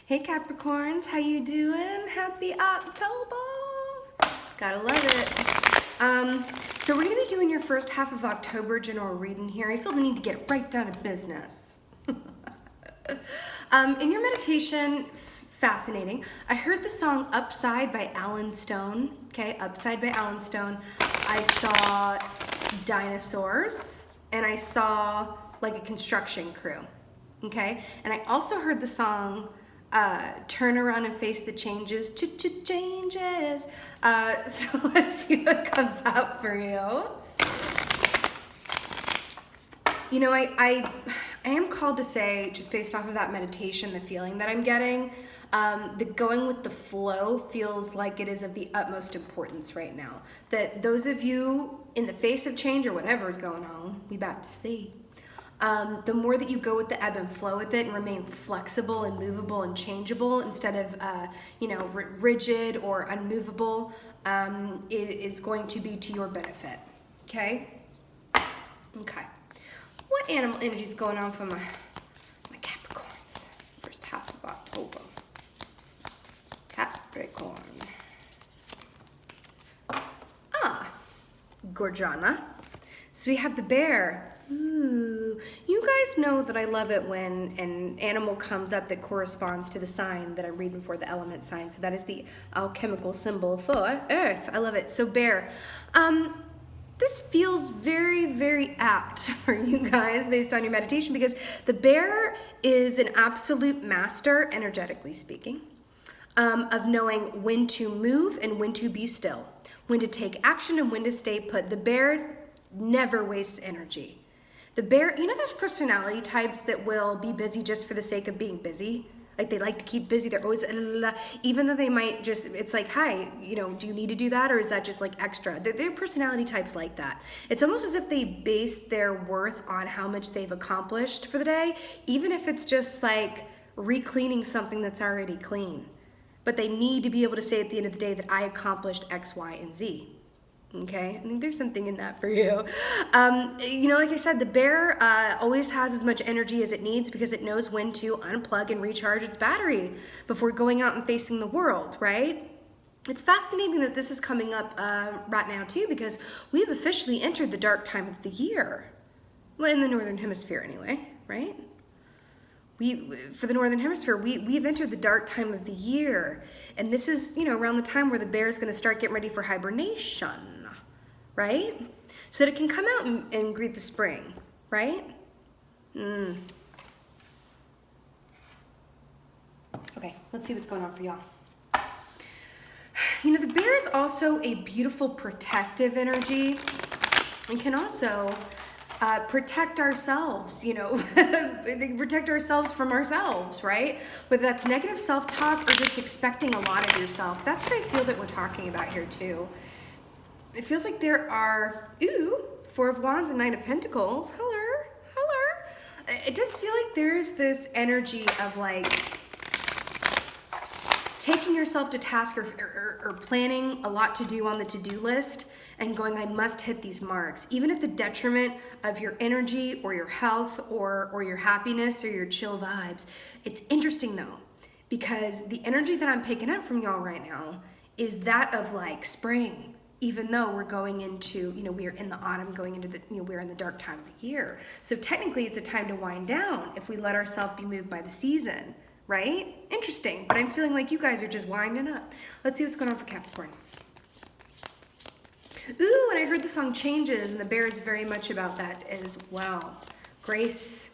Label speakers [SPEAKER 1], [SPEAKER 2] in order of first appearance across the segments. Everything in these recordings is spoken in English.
[SPEAKER 1] Hey Capricorns, how you doing? Happy October! Gotta love it. So we're gonna be doing your first half of October general reading here. I feel the need to get right down to business. In your meditation, fascinating. I heard the song Upside by Alan Stone. Okay, Upside by Alan Stone. I saw dinosaurs and I saw like a construction crew. Okay, and I also heard the song Turn Around and Face the Changes. Changes. So let's see what comes out for you. You know, I am called to say, just based off of that meditation, the feeling that I'm getting, that going with the flow feels like it is of the utmost importance right now. That those of you in the face of change or whatever is going on, we about to see. The more that you go with the ebb and flow with it and remain flexible and movable and changeable instead of, rigid or unmovable, it is going to be to your benefit. Okay? Okay. What animal energy is going on for my Capricorns? First half of October. Capricorn. Gorgiana. So we have the bear. Ooh, you guys know that I love it when an animal comes up that corresponds to the sign that I'm reading for, the element sign. So that is the alchemical symbol for Earth. I love it. So bear. This feels very, very apt for you guys based on your meditation because the bear is an absolute master, energetically speaking, of knowing when to move and when to be still, when to take action and when to stay put. The bear never wastes energy. The bear, you know those personality types that will be busy just for the sake of being busy? Like they like to keep busy. They're always, even though they might just, it's like, hi, do you need to do that? Or is that just like extra? They're personality types like that. It's almost as if they base their worth on how much they've accomplished for the day, even if it's just like re-cleaning something that's already clean. But they need to be able to say at the end of the day that I accomplished X, Y, and Z. Okay, I think there's something in that for you. Like I said, the bear always has as much energy as it needs because it knows when to unplug and recharge its battery before going out and facing the world, right? It's fascinating that this is coming up right now too because we've officially entered the dark time of the year. Well, in the Northern Hemisphere anyway, right? For the Northern Hemisphere, we've entered the dark time of the year. And this is, around the time where the bear is going to start getting ready for hibernation, right? So that it can come out and greet the spring, right? Okay, let's see what's going on for y'all. The bear is also a beautiful protective energy and can also protect ourselves, they protect ourselves from ourselves, right? Whether that's negative self-talk or just expecting a lot of yourself. That's what I feel that we're talking about here too. It feels like there are, Four of Wands and Nine of Pentacles. Hello. It does feel like there's this energy of like taking yourself to task or planning a lot to do on the to-do list and going, I must hit these marks, even at the detriment of your energy or your health or your happiness or your chill vibes. It's interesting though, because the energy that I'm picking up from y'all right now is that of like spring, even though we're going into, we are in the autumn, going into the, we're in the dark time of the year. So technically it's a time to wind down if we let ourselves be moved by the season, right? Interesting, but I'm feeling like you guys are just winding up. Let's see what's going on for Capricorn. Ooh, and I heard the song Changes, and the bear is very much about that as well. Grace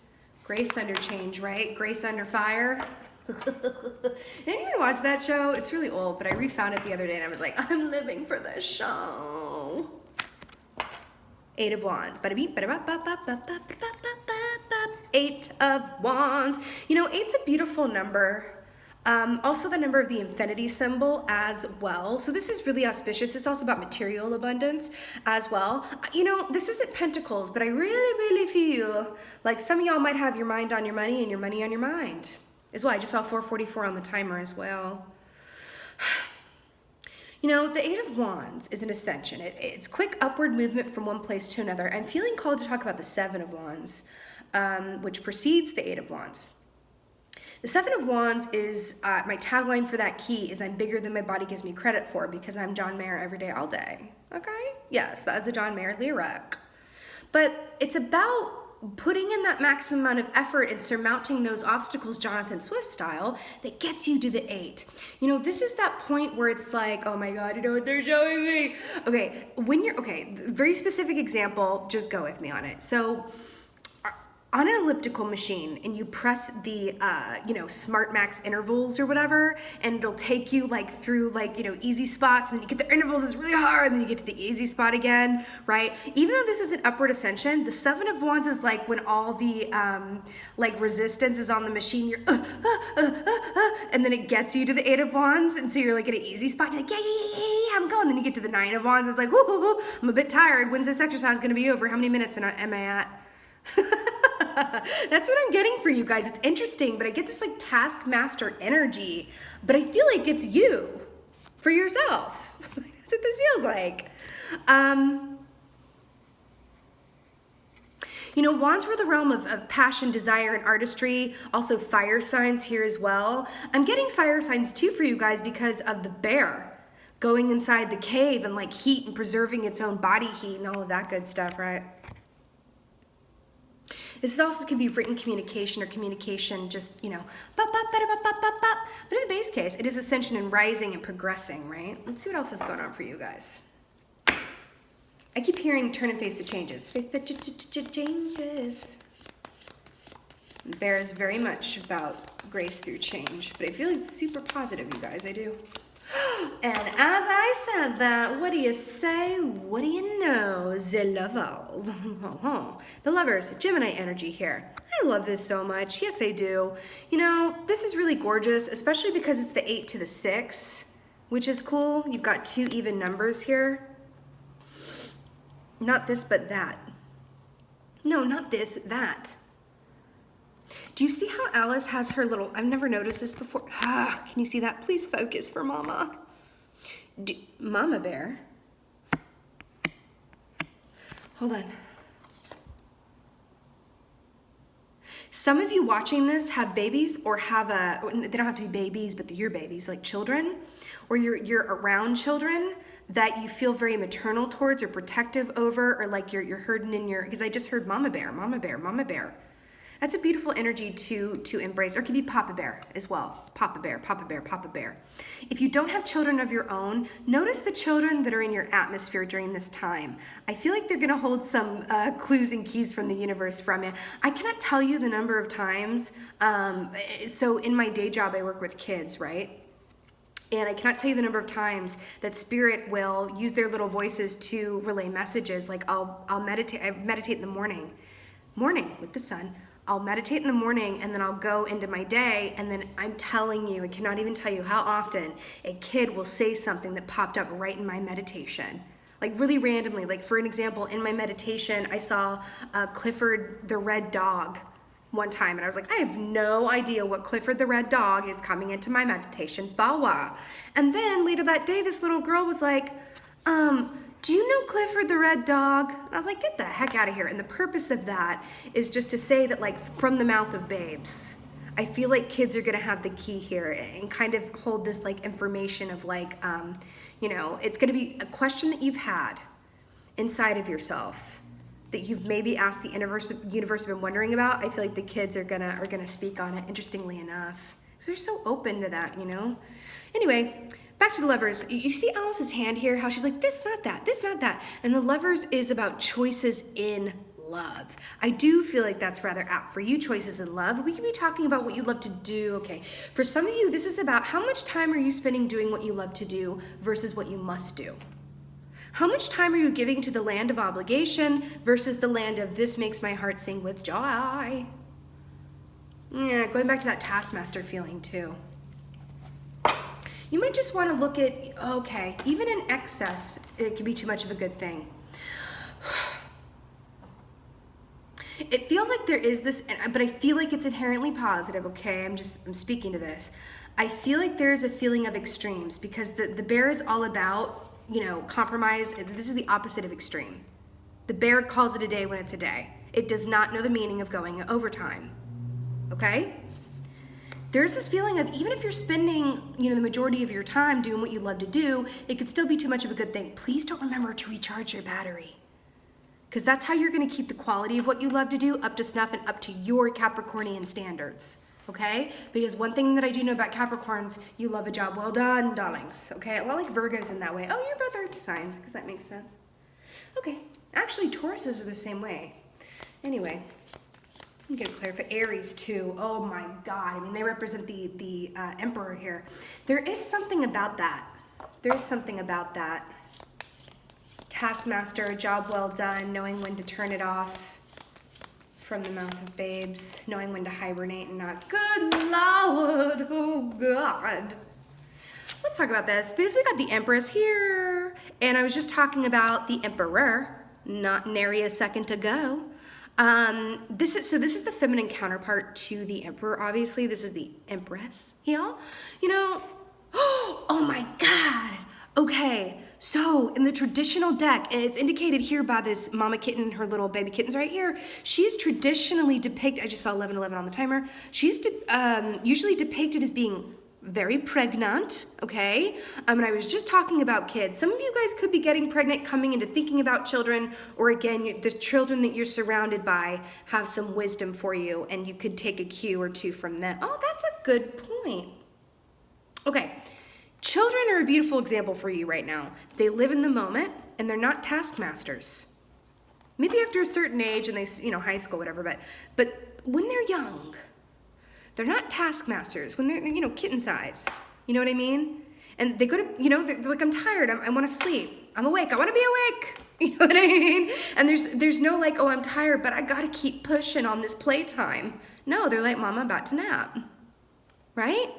[SPEAKER 1] under change, right? Grace under fire. Did anyone watch that show? It's really old, but I refound it the other day, and I was like, I'm living for this show. Eight of Wands. Eight of Wands. Eight's a beautiful number. Also the number of the infinity symbol as well. So this is really auspicious. It's also about material abundance as well. This isn't Pentacles, but I really, really feel like some of y'all might have your mind on your money and your money on your mind as well. I just saw 444 on the timer as well. The Eight of Wands is an ascension. It's quick upward movement from one place to another. I'm feeling called to talk about the Seven of Wands, which precedes the Eight of Wands. The Seven of Wands is, my tagline for that key is I'm bigger than my body gives me credit for because I'm John Mayer every day, all day. Okay? Yes, that's a John Mayer lyric. But it's about putting in that maximum amount of effort and surmounting those obstacles, Jonathan Swift style, that gets you to the 8. You know, this is that point where it's like, oh my God, you know what they're showing me? Okay, very specific example, just go with me on it. So, on an elliptical machine, and you press the, Smart Max intervals or whatever, and it'll take you like through easy spots, and then you get the intervals is really hard, and then you get to the easy spot again, right? Even though this is an upward ascension, the Seven of Wands is like when all the resistance is on the machine, you're and then it gets you to the Eight of Wands, and so you're like at an easy spot, you're like, yeah, I'm going. Then you get to the Nine of Wands, it's like, whoo, I'm a bit tired. When's this exercise gonna be over? How many minutes am I at? That's what I'm getting for you guys. It's interesting, but I get this like taskmaster energy, but I feel like it's you for yourself. That's what this feels like. Wands were the realm of passion, desire, and artistry. Also fire signs here as well. I'm getting fire signs too for you guys because of the bear going inside the cave and like heat and preserving its own body heat and all of that good stuff, right? This also could be written communication or communication just, But in the base case, it is ascension and rising and progressing, right? Let's see what else is going on for you guys. I keep hearing turn and face the changes. Face the changes. The bear is very much about grace through change, but I feel it's super positive, you guys. I do. And as I said that, what do you say? What do you know? The lovers. The lovers, Gemini energy here. I love this so much. Yes, I do. This is really gorgeous, especially because it's the 8 to the 6, which is cool. You've got 2 even numbers here. Not this, but that. No, not this, that. Do you see how Alice has her little, I've never noticed this before. Can you see that? Please focus for Mama. Mama Bear. Hold on. Some of you watching this have babies or they don't have to be babies, but they're your babies, like children, or you're around children that you feel very maternal towards or protective over, or like you're herding in because I just heard Mama Bear, Mama Bear, Mama Bear. That's a beautiful energy to embrace, or it could be Papa Bear as well. Papa Bear, Papa Bear, Papa Bear. If you don't have children of your own, notice the children that are in your atmosphere during this time. I feel like they're gonna hold some clues and keys from the universe from you. I cannot tell you the number of times, so in my day job, I work with kids, right? And I cannot tell you the number of times that Spirit will use their little voices to relay messages. Like I'll meditate, I meditate in the morning with the sun. I'll meditate in the morning and then I'll go into my day, and then I'm telling you, I cannot even tell you how often a kid will say something that popped up right in my meditation. Like really randomly, like for an example, in my meditation, I saw Clifford the Red Dog one time, and I was like, I have no idea what Clifford the Red Dog is coming into my meditation. Bawa. And then later that day, this little girl was like, do you know Clifford the Red Dog? And I was like, get the heck out of here. And the purpose of that is just to say that, like, from the mouth of babes, I feel like kids are gonna have the key here and kind of hold this like information of like, it's gonna be a question that you've had inside of yourself that you've maybe asked the universe have been wondering about. I feel like the kids are gonna speak on it, interestingly enough, because they're so open to that, Anyway, back to the lovers. You see Alice's hand here, how she's like, this, not that, this, not that. And the lovers is about choices in love. I do feel like that's rather apt for you, choices in love. We could be talking about what you love to do. Okay, for some of you, this is about how much time are you spending doing what you love to do versus what you must do. How much time are you giving to the land of obligation versus the land of this makes my heart sing with joy? Yeah, going back to that taskmaster feeling too. You might just want to look at, okay, even in excess, it can be too much of a good thing. It feels like there is this, but I feel like it's inherently positive, okay? I'm speaking to this. I feel like there is a feeling of extremes because the bear is all about, compromise. This is the opposite of extreme. The bear calls it a day when it's a day. It does not know the meaning of going overtime, okay? there's this feeling of even if you're spending, you know, the majority of your time doing what you love to do, it could still be too much of a good thing. Please don't remember to recharge your battery, because that's how you're going to keep the quality of what you love to do up to snuff and up to your Capricornian standards. Okay? Because one thing that I do know about Capricorns, you love a job well done, darlings. Okay? Well, like Virgos in that way. Oh, you're both earth signs, because that makes sense. Okay. Actually, Tauruses are the same way. Anyway, I'm going to clarify. Aries, too. Oh, my God. I mean, they represent the Emperor here. There is something about that. There is something about that. Taskmaster, job well done, knowing when to turn it off. From the mouth of babes, knowing when to hibernate and not. Good Lord, oh God. Let's talk about this, because we got the Empress here, and I was just talking about the Emperor, not nary a second ago. This is the feminine counterpart to the Emperor. Obviously, this is the Empress here. You know, oh my God. Okay, so in the traditional deck, and it's indicated here by this mama kitten, her little baby kittens right here, she's traditionally depicted, I just saw 1111 on the timer, she's usually depicted as being very pregnant, okay? And I was just talking about kids. Some of you guys could be getting pregnant, coming into thinking about children, or again, the children that you're surrounded by have some wisdom for you, and you could take a cue or two from them. Oh, that's a good point. Okay. Children are a beautiful example for you right now. They live in the moment, and they're not taskmasters. Maybe after a certain age, and they, you know, high school, whatever, but when they're young, they're not taskmasters. When they're, you know, kitten size, you know what I mean? And they go to, you know, they're like, I'm tired, I want to sleep. I'm awake, I want to be awake. You know what I mean? And there's no like, oh, I'm tired, but I got to keep pushing on this playtime. No, they're like, Mama, about to nap, right?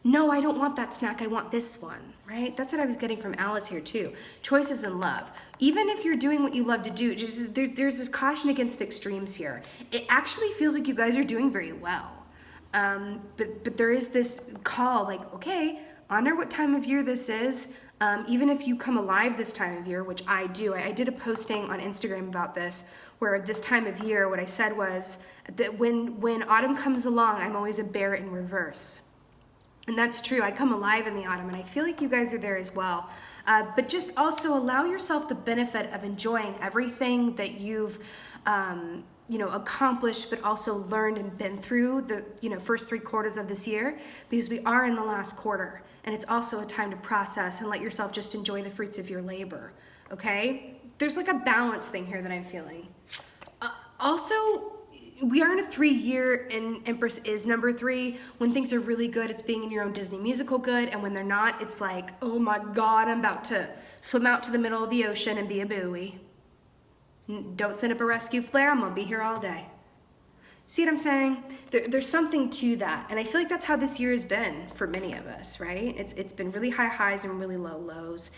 [SPEAKER 1] No, I don't want that snack, I want this one, right? That's what I was getting from Alice here too. Choices in love. Even if you're doing what you love to do, just, there's this caution against extremes here. It actually feels like you guys are doing very well. But there is this call like, okay, honor what time of year this is. Even if you come alive this time of year, which I do. I did a posting on Instagram about this, where this time of year, what I said was that when autumn comes along, I'm always a bear in reverse. And that's true. I come alive in the autumn, and I feel like you guys are there as well. But just also allow yourself the benefit of enjoying everything that you've, you know, accomplished, but also learned and been through the, you know, first 3 quarters of this year, because we are in the last quarter, and it's also a time to process and let yourself just enjoy the fruits of your labor. Okay? There's like a balance thing here that I'm feeling. Also, we are in a 3-year, and Empress is number 3. When things are really good, it's being in your own Disney musical good, and when they're not, it's like, oh my God, I'm about to swim out to the middle of the ocean and be a buoy. Don't send up a rescue flare, I'm gonna be here all day. See what I'm saying? There's something to that, and I feel like that's how this year has been for many of us, right? It's been really high highs and really low lows.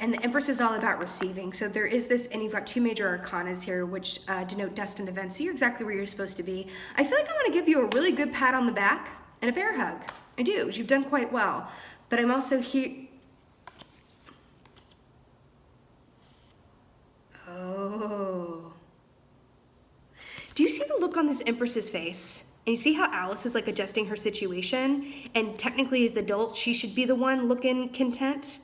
[SPEAKER 1] And the Empress is all about receiving. So there is this, and you've got 2 major arcanas here, which denote destined events. So you're exactly where you're supposed to be. I feel like I want to give you a really good pat on the back and a bear hug. I do. You've done quite well. But I'm also here. Oh. Do you see the look on this Empress's face? And you see how Alice is like adjusting her situation? And technically as the adult, she should be the one looking content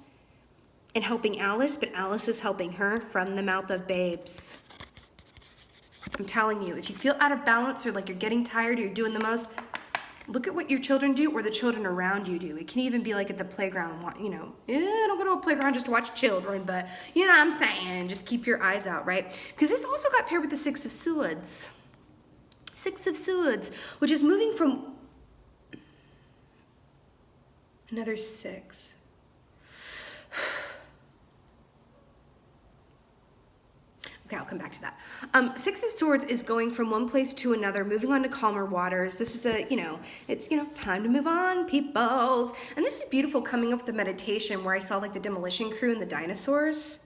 [SPEAKER 1] and helping Alice, but Alice is helping her from the mouth of babes. I'm telling you, if you feel out of balance or like you're getting tired or you're doing the most, look at what your children do or the children around you do. It can even be like at the playground, you know, don't go to a playground just to watch children, but you know what I'm saying, just keep your eyes out, right? Because this also got paired with the 6 of Swords. 6 of Swords, which is moving from another 6. Okay, I'll come back to that. 6 of Swords is going from one place to another, moving on to calmer waters. This is a, it's, time to move on, peoples. And this is beautiful coming up with the meditation where I saw like the demolition crew and the dinosaurs.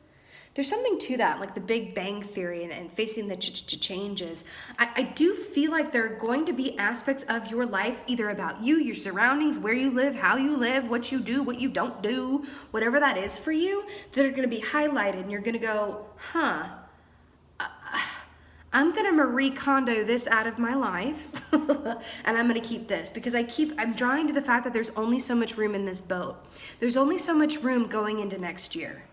[SPEAKER 1] There's something to that, like the Big Bang Theory and facing the changes. I do feel like there are going to be aspects of your life, either about you, your surroundings, where you live, how you live, what you do, what you don't do, whatever that is for you, that are going to be highlighted and you're going to go, huh, I'm gonna Marie Kondo this out of my life and I'm gonna keep this because I'm drawing to the fact that there's only so much room in this boat. There's only so much room going into next year,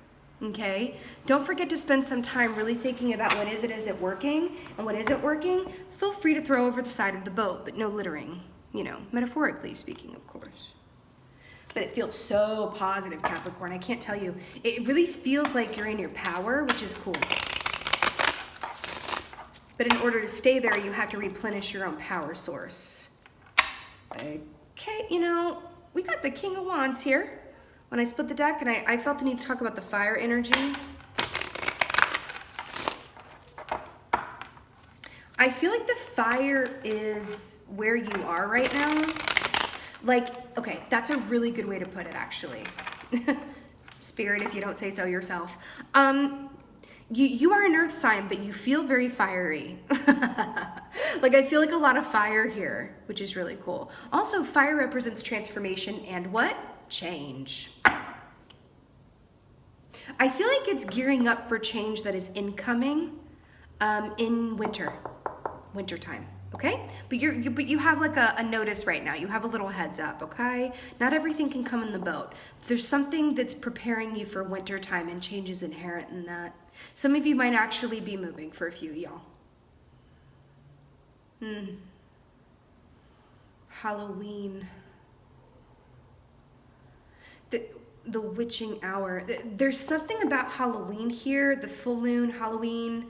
[SPEAKER 1] okay? Don't forget to spend some time really thinking about what isn't working, and what isn't working, feel free to throw over the side of the boat, but no littering, you know, metaphorically speaking, of course. But it feels so positive, Capricorn, I can't tell you. It really feels like you're in your power, which is cool. But in order to stay there, you have to replenish your own power source. Okay, you know, we got the King of Wands here. When I split the deck, and I felt the need to talk about the fire energy. I feel like the fire is where you are right now. Like, okay, that's a really good way to put it, actually. Spirit, if you don't say so yourself. You are an earth sign, but you feel very fiery. Like, I feel like a lot of fire here, which is really cool. Also, fire represents transformation and what? Change. I feel like it's gearing up for change that is incoming in wintertime. Okay, but you have like a notice right now. You have a little heads up. Okay, not everything can come in the boat. There's something that's preparing you for wintertime, and change is inherent in that. Some of you might actually be moving for a few, y'all. Halloween. The witching hour. There's something about Halloween here. The full moon, Halloween,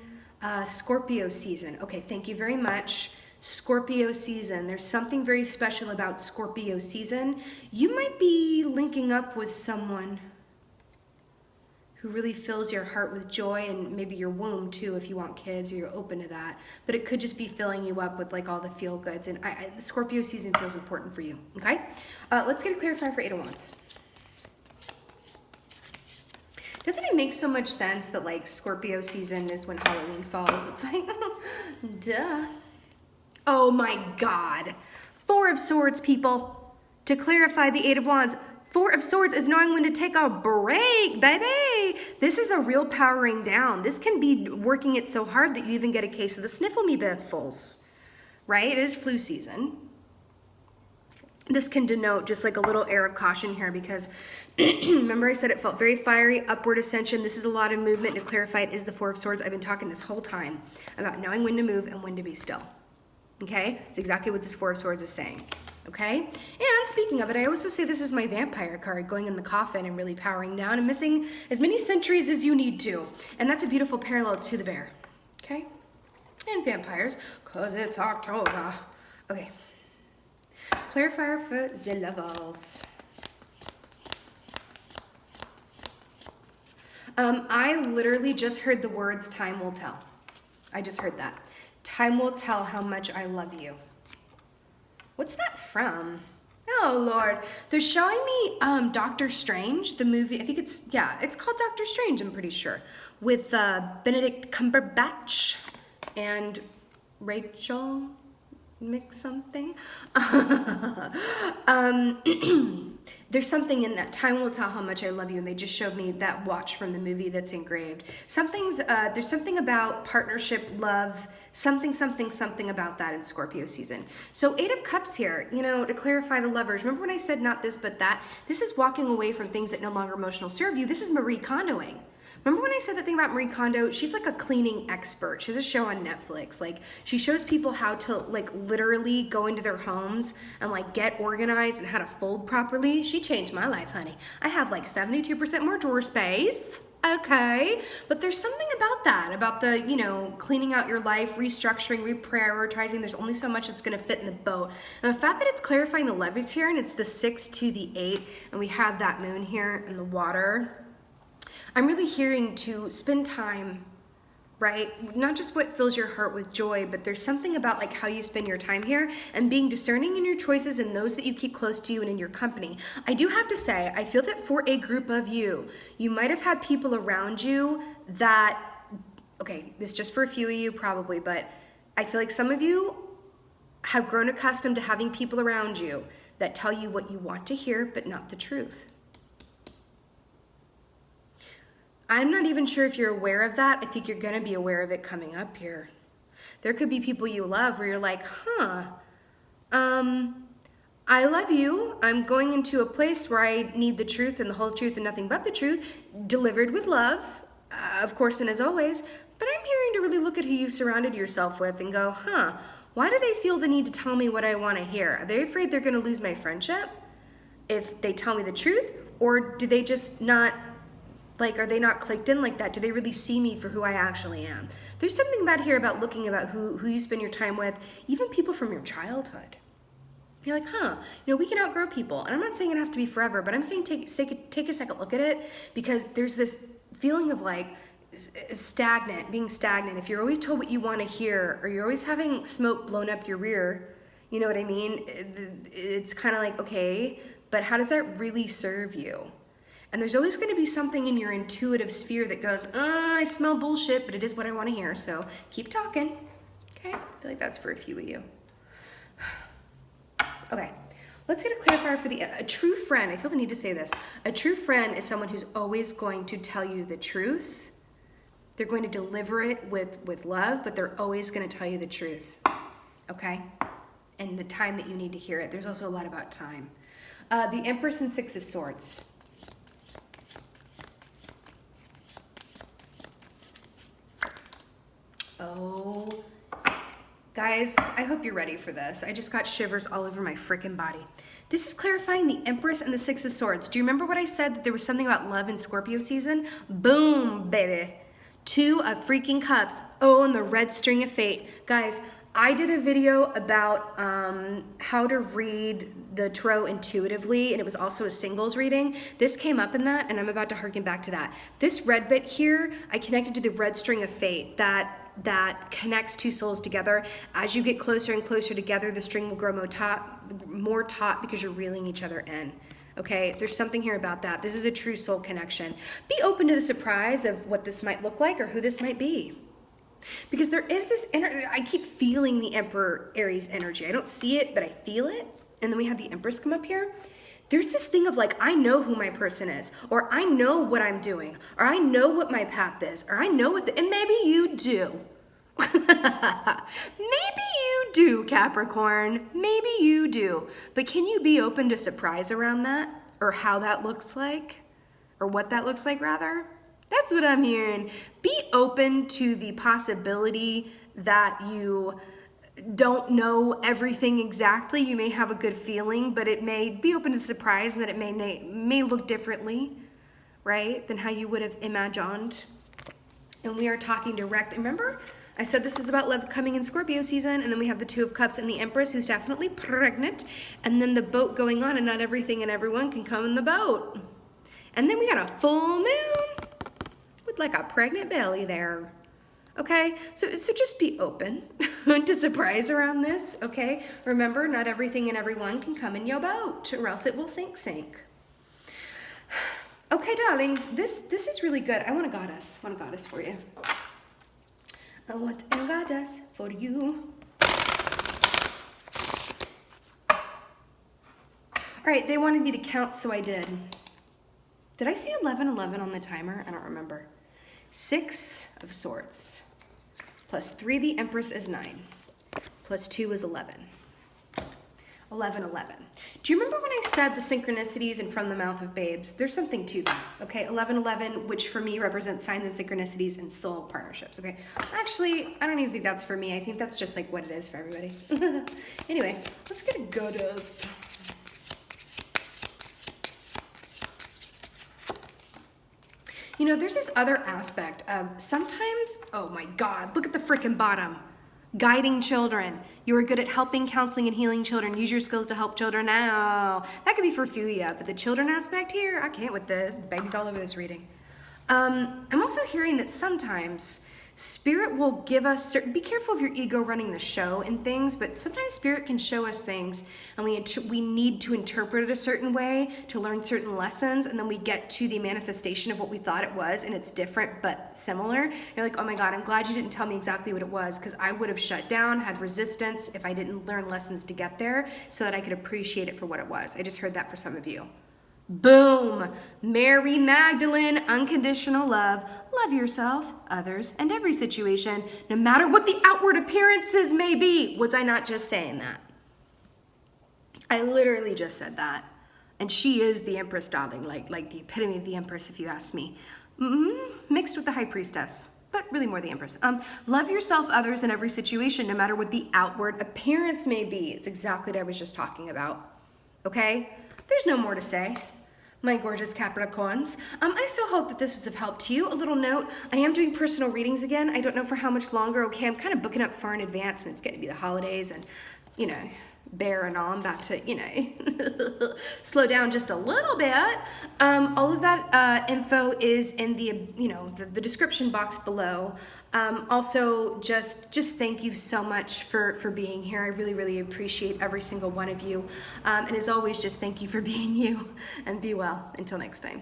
[SPEAKER 1] Scorpio season. Okay, thank you very much. Scorpio season. There's something very special about Scorpio season. You might be linking up with someone who really fills your heart with joy, and maybe your womb too if you want kids or you're open to that. But it could just be filling you up with like all the feel goods. And the Scorpio season feels important for you. Okay, let's get a clarifier for 8 of Wands. Doesn't it make so much sense that like Scorpio season is when Halloween falls? It's like, duh. Oh my God. 4 of Swords, people. To clarify the 8 of Wands, 4 of Swords is knowing when to take a break, baby. This is a real powering down. This can be working it so hard that you even get a case of the sniffle me biffles, right? It is flu season. This can denote just like a little air of caution here because remember I said it felt very fiery, upward ascension. This is a lot of movement. To clarify, it is the 4 of Swords. I've been talking this whole time about knowing when to move and when to be still. Okay? It's exactly what this 4 of Swords is saying. Okay? And speaking of it, I also say this is my vampire card going in the coffin and really powering down and missing as many centuries as you need to. And that's a beautiful parallel to the bear. Okay? And vampires, because it's October. Okay. Clarifier for the levels. I literally just heard the words time will tell. I just heard that. Time will tell how much I love you. What's that from? Oh Lord. They're showing me Doctor Strange, the movie. I think it's called Doctor Strange, I'm pretty sure. With Benedict Cumberbatch and Rachel mix something. There's something in that. Time will tell how much I love you, and they just showed me that watch from the movie that's engraved. There's something about partnership, love, something about that in Scorpio season. So 8 of Cups here, you know, to clarify the lovers. Remember when I said not this but that? This is walking away from things that no longer emotional serve you. This is Marie Kondoing. Remember when I said that thing about Marie Kondo? She's like a cleaning expert. She has a show on Netflix. Like, she shows people how to like literally go into their homes and like get organized and how to fold properly. She changed my life, honey. I have like 72% more drawer space. Okay, but there's something about that, about the, you know, cleaning out your life, restructuring, reprioritizing. There's only so much that's going to fit in the boat. And the fact that it's clarifying the leverage here, and it's the 6 to the 8, and we have that moon here in the water. I'm really hearing to spend time, right? Not just what fills your heart with joy, but there's something about like how you spend your time here and being discerning in your choices and those that you keep close to you and in your company. I do have to say, I feel that for a group of you, you might have had people around you that, okay, this is just for a few of you probably, but I feel like some of you have grown accustomed to having people around you that tell you what you want to hear, but not the truth. I'm not even sure if you're aware of that. I think you're going to be aware of it coming up here. There could be people you love where you're like, I love you. I'm going into a place where I need the truth and the whole truth and nothing but the truth, delivered with love, of course, and as always. But I'm hearing to really look at who you've surrounded yourself with and go, why do they feel the need to tell me what I want to hear? Are they afraid they're going to lose my friendship if they tell me the truth? Or do they just not, like, are they not clicked in like that? Do they really see me for who I actually am? There's something about here about looking about who you spend your time with, even people from your childhood. You're like, we can outgrow people. And I'm not saying it has to be forever, but I'm saying take a second look at it, because there's this feeling of like being stagnant. If you're always told what you want to hear, or you're always having smoke blown up your rear, you know what I mean? It's kind of like, okay, but how does that really serve you? And there's always going to be something in your intuitive sphere that goes, I smell bullshit, but it is what I want to hear. So keep talking. Okay, I feel like that's for a few of you. Okay, let's get a clarifier for a true friend. I feel the need to say this. A true friend is someone who's always going to tell you the truth. They're going to deliver it with love, but they're always going to tell you the truth. Okay? And the time that you need to hear it. There's also a lot about time. The Empress and Six of Swords. Oh, guys, I hope you're ready for this. I just got shivers all over my freaking body. This is clarifying the Empress and the Six of Swords. Do you remember what I said, that there was something about love in Scorpio season? Boom, baby. Two of freaking cups. Oh, and the red string of fate. Guys, I did a video about how to read the tarot intuitively, and it was also a singles reading. This came up in that, and I'm about to harken back to that. This red bit here, I connected to the red string of fate that connects two souls together. As you get closer and closer together, the string will grow more taut because you're reeling each other in. Okay, there's something here about that. This is a true soul connection. Be open to the surprise of what this might look like or who this might be. Because there is this I keep feeling the Emperor Aries energy. I don't see it, but I feel it. And then we have the Empress come up here. There's this thing of like, I know who my person is, or I know what I'm doing, or I know what my path is, or I know and maybe you do. Maybe you do, Capricorn. Maybe you do. But can you be open to surprise around that, or how that looks like, or what that looks like rather? That's what I'm hearing. Be open to the possibility that you don't know everything exactly. You may have a good feeling, but it may be open to surprise, and that it may look differently, right, than how you would have imagined. And we are talking direct. Remember, I said this was about love coming in Scorpio season, and then we have the Two of Cups and the Empress, who's definitely pregnant, and then the boat going on, and not everything and everyone can come in the boat. And then we got a full moon with like a pregnant belly there. Okay, so just be open to surprise around this, okay? Remember, not everything and everyone can come in your boat, or else it will sink. Okay, darlings, this is really good. I want a goddess for you. I want a goddess for you. All right, they wanted me to count, so I did. Did I see 1111 on the timer? I don't remember. 6 of Swords. Plus 3, the Empress is 9. Plus 2 is 11. 1111. Do you remember when I said the synchronicities and from the mouth of babes? There's something to that, okay? 1111, which for me represents signs and synchronicities and soul partnerships, okay? Actually, I don't even think that's for me. I think that's just like what it is for everybody. Anyway, let's get a goddess. You know, there's this other aspect of sometimes, oh my God, look at the frickin' bottom. Guiding children. You are good at helping, counseling, and healing children. Use your skills to help children now. That could be for a few of you, but the children aspect here, I can't with this. Baby's all over this reading. I'm also hearing that sometimes Spirit will give us certain, be careful of your ego running the show and things, but sometimes Spirit can show us things and we need to interpret it a certain way to learn certain lessons, and then we get to the manifestation of what we thought it was, and it's different but similar. You're like, oh my God, I'm glad you didn't tell me exactly what it was, because I would have shut down, had resistance if I didn't learn lessons to get there so that I could appreciate it for what it was. I just heard that for some of you. Boom. Mary Magdalene, unconditional love. Love yourself, others, and every situation, no matter what the outward appearances may be. Was I not just saying that? I literally just said that. And she is the Empress, darling, like the epitome of the Empress, if you ask me. Mixed with the High Priestess, but really more the Empress. Love yourself, others, in every situation, no matter what the outward appearance may be. It's exactly what I was just talking about. Okay? There's no more to say, my gorgeous Capricorns. I still hope that this was of help to you. A little note, I am doing personal readings again. I don't know for how much longer. Okay, I'm kind of booking up far in advance, and it's getting to be the holidays, and, you know, Bear and all, I'm about to, you know, slow down just a little bit. All of that info is in the, you know, the description box below. Also, just thank you so much for being here. I really, really appreciate every single one of you. And as always, just thank you for being you, and be well. Until next time.